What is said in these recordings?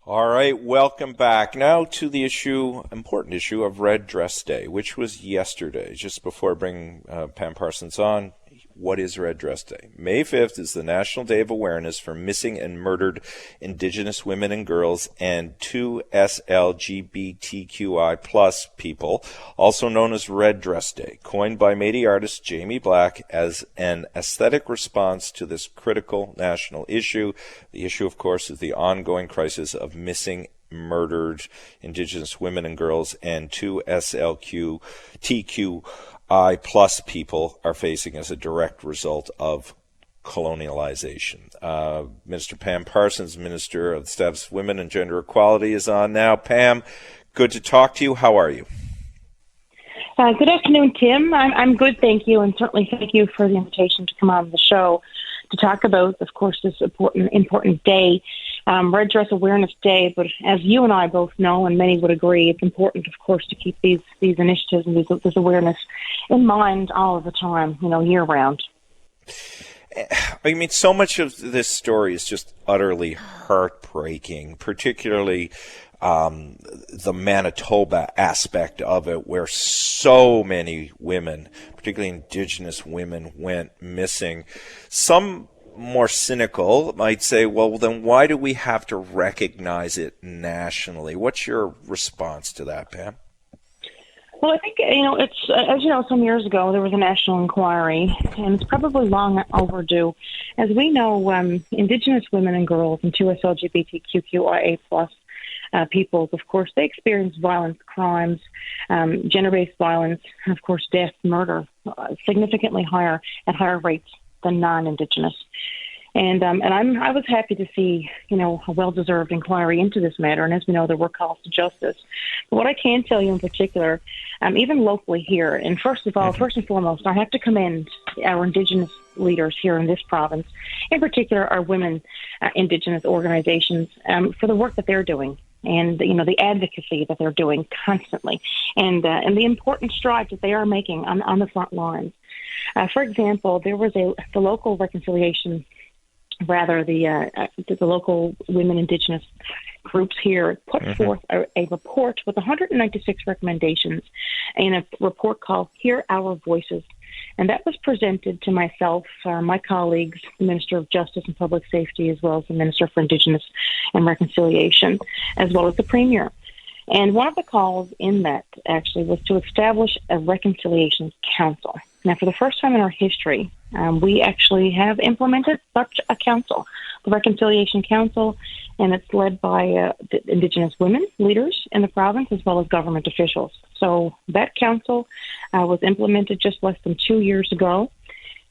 All right, welcome back. Now to the important issue of Red Dress Day, which was yesterday. Just before bringing Pam Parsons on, what is Red Dress Day? May 5th is the National Day of Awareness for Missing and Murdered Indigenous Women and Girls and 2SLGBTQI plus people, also known as Red Dress Day, coined by Métis artist Jamie Black as an aesthetic response to this critical national issue. The issue, of course, is the ongoing crisis of missing murdered Indigenous women and girls, and 2SLGBTQI plus people are facing as a direct result of colonialization. Minister Pam Parsons, Minister of the Status of Women and Gender Equality, is on now. Pam, good to talk to you. How are you? Good afternoon, Tim. I'm good, thank you, and certainly thank you for the invitation to come on the show to talk about, of course, this important day, Red Dress Awareness Day. But as you and I both know, and many would agree, it's important, of course, to keep these initiatives and this awareness in mind all of the time, year round. I mean, so much of this story is just utterly heartbreaking, particularly the Manitoba aspect of it, where so many women, particularly Indigenous women, went missing. Some more cynical might say, well, then why do we have to recognize it nationally? What's your response to that, Pam? Well, I think, it's, as you know, some years ago, there was a national inquiry, and it's probably long overdue. As we know, Indigenous women and girls and 2SLGBTQIA plus peoples, of course, they experience violence, crimes, gender-based violence, and, of course, death, murder, significantly at higher rates than non-Indigenous. And I was happy to see, a well-deserved inquiry into this matter. And as we know, there were calls to justice. But what I can tell you in particular, even locally here, and first and foremost, I have to commend our Indigenous leaders here in this province, in particular our women Indigenous organizations, for the work that they're doing. And the advocacy that they're doing constantly, and the important strides that they are making on the front lines. For example, there was the local reconciliation, the local women Indigenous groups here put forth a report with 196 recommendations in a report called "Hear Our Voices." And that was presented to myself, my colleagues, the Minister of Justice and Public Safety, as well as the Minister for Indigenous and Reconciliation, as well as the Premier. And one of the calls in that actually was to establish a Reconciliation Council. Now, for the first time in our history, we actually have implemented such a council, the Reconciliation Council, and it's led by the Indigenous women leaders in the province as well as government officials. So that council was implemented just less than 2 years ago,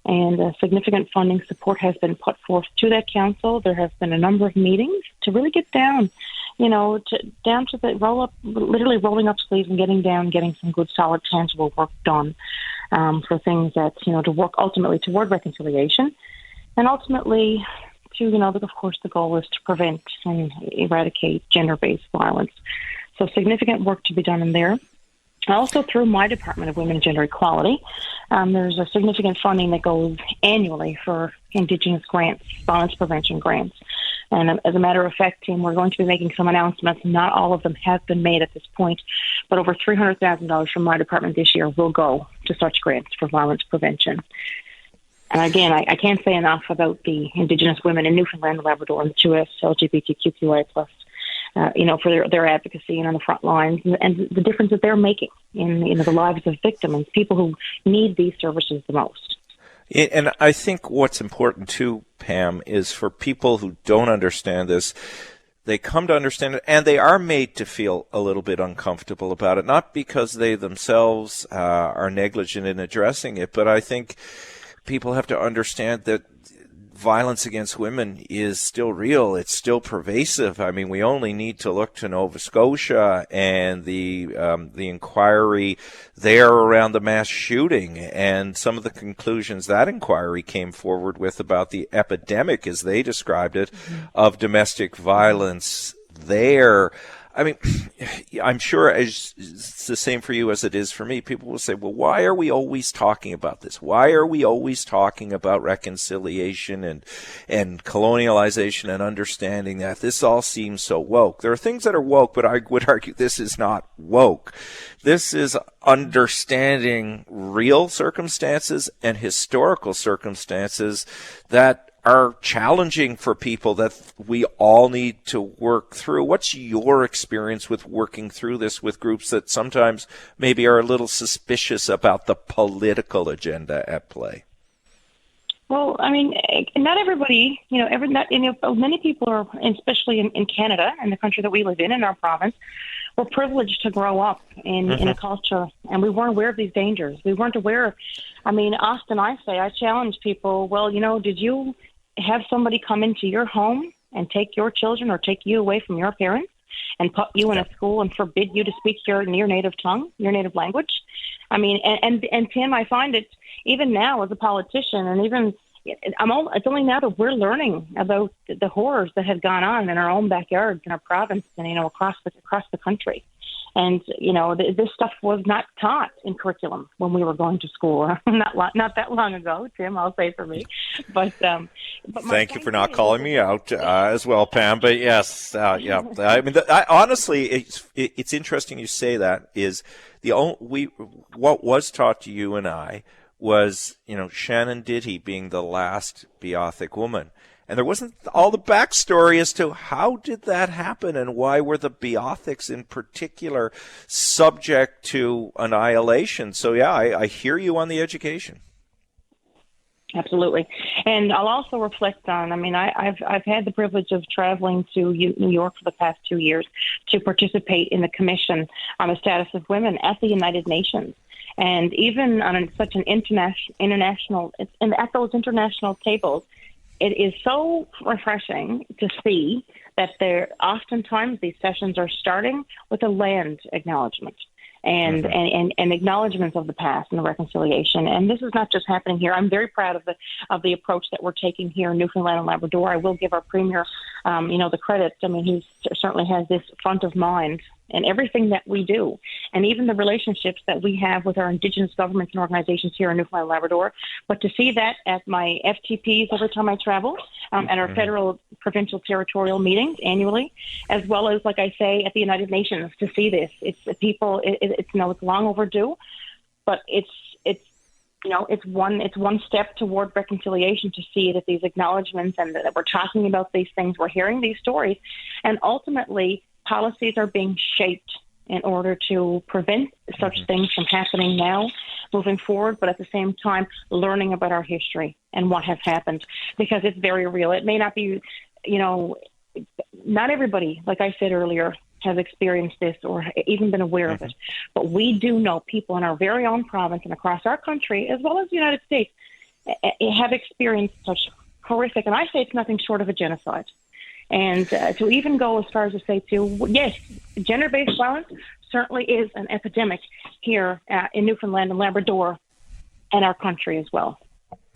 and significant funding support has been put forth to that council. There have been a number of meetings to really get down, down to the literally rolling up sleeves and getting some good, solid, tangible work done for things that, to work ultimately toward reconciliation, and ultimately to, of course, the goal is to prevent and eradicate gender-based violence. So significant work to be done in there. Also, through my Department of Women and Gender Equality, there's a significant funding that goes annually for Indigenous grants, violence prevention grants. And as a matter of fact, team, we're going to be making some announcements. Not all of them have been made at this point, but over $300,000 from my department this year will go to such grants for violence prevention. And again, I can't say enough about the Indigenous women in Newfoundland and Labrador and the 2S LGBTQIA+, for their advocacy and on the front lines, and the difference that they're making in the lives of victims and people who need these services the most. And I think what's important too, Pam, is for people who don't understand this, they come to understand it, and they are made to feel a little bit uncomfortable about it, not because they themselves are negligent in addressing it, but I think people have to understand that violence against women is still real. It's still pervasive. I mean, we only need to look to Nova Scotia and the inquiry there around the mass shooting and some of the conclusions that inquiry came forward with about the epidemic, as they described it, of domestic violence there. I mean, I'm sure it's the same for you as it is for me. People will say, well, why are we always talking about this? Why are we always talking about reconciliation and colonialization and understanding that? This all seems so woke. There are things that are woke, but I would argue this is not woke. This is understanding real circumstances and historical circumstances that are challenging for people that we all need to work through. What's your experience with working through this with groups that sometimes maybe are a little suspicious about the political agenda at play? Well, I mean, not everybody, many people are, especially in Canada, in the country that we live in our province, we're privileged to grow up in a culture, and we weren't aware of these dangers. We weren't aware. Often I challenge people, well, did you have somebody come into your home and take your children or take you away from your parents and put you in a school and forbid you to speak your native tongue, your native language? And Tim, I find it even now as a politician, and even it's only now that we're learning about the horrors that have gone on in our own backyards, in our province, and across the country. And this stuff was not taught in curriculum when we were going to school. Not that long ago, Tim. I'll say for me. But thank you for not calling me out as well, Pam. But yes, yeah. Honestly, it's interesting you say that. What was taught to you and I was Shannon Diddy being the last Beothuk woman. And there wasn't all the backstory as to how did that happen and why were the Beothuks in particular subject to annihilation. So, yeah, I hear you on the education. Absolutely. And I'll also reflect on, I've had the privilege of traveling to New York for the past 2 years to participate in the Commission on the Status of Women at the United Nations. And even on such an international, at those international tables, it is so refreshing to see that oftentimes these sessions are starting with a land acknowledgement and acknowledgements of the past and the reconciliation. And this is not just happening here. I'm very proud of the approach that we're taking here in Newfoundland and Labrador. I will give our Premier, the credit. He certainly has this front of mind in everything that we do, and even the relationships that we have with our Indigenous governments and organizations here in Newfoundland and Labrador. But to see that at my FTPs every time I travel, at our federal, provincial, territorial meetings annually, as well as, like I say, at the United Nations, to see this, it's long overdue, but it's one step toward reconciliation to see that these acknowledgements and that we're talking about these things, we're hearing these stories, and ultimately policies are being shaped in order to prevent such things from happening now, moving forward, but at the same time learning about our history and what has happened, because it's very real. It may not be, not everybody, like I said earlier, has experienced this or even been aware of it. But we do know people in our very own province and across our country, as well as the United States, have experienced such horrific, and I say it's nothing short of a genocide. And to even go as far as to say, yes, gender-based violence certainly is an epidemic here in Newfoundland and Labrador and our country as well.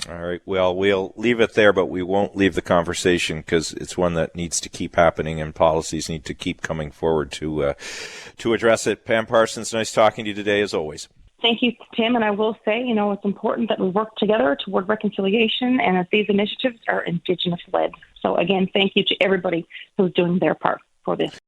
All right. Well, we'll leave it there, but we won't leave the conversation because it's one that needs to keep happening and policies need to keep coming forward to address it. Pam Parsons, nice talking to you today as always. Thank you, Tim. And I will say, it's important that we work together toward reconciliation and that these initiatives are Indigenous-led. So, again, thank you to everybody who's doing their part for this.